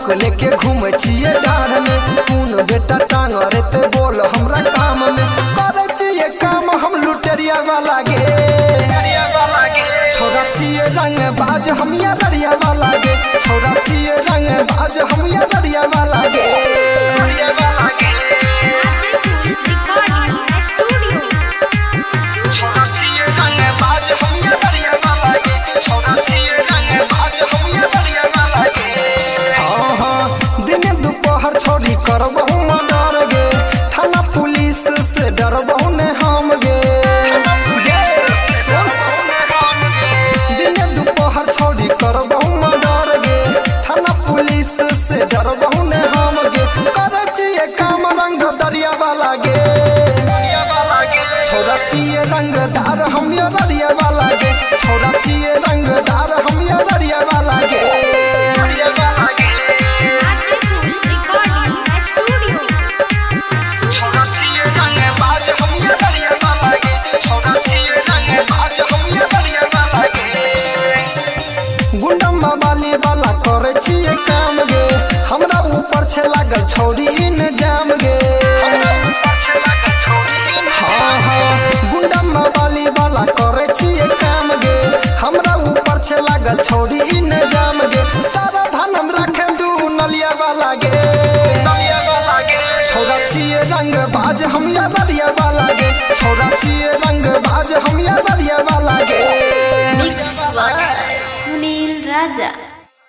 बंदूक लेके घूमे छिए जाड़ में। कौन बेटा टांग रहते बोल हमरा काम में। करे छिए काम हम लुटेरिया वाला गे। छोरा छिए रंग बाज हम या दरिया वाला गे। छोरा छिए रंग बाज हम या दरिया वाला गे। छोरी करबहु मर्डर गे। थाना पुलिस से डरबहु ने हम गे। दिन दोपहर छोरी करबहु मर्डर गे। थाना पुलिस से डरबहु ने हम गे। करे छिए काम रंग दरिया वाला गे। छोरा छिए रंगदार हम या दरिया वाला गे। छोरा छिए रंगदार हम या दरिया वाला गे। गुंडम्मा बाली वाला करे छिए काम गे। हमरा ऊपर छे लागल छौरी इन जाम गे। हाँ हाँ गुंडम्मा बाली वाला करे छिए काम गे। हमरा ऊपर छे लागल छौरी इन जाम गे। सारा धन रखे दू नलिया वाला गे। छोरा छिए रंग बाज हम या दरिया वाला गे। छोरा छिए रंग बाज हम या दरिया वाला गे। सुनील राजा।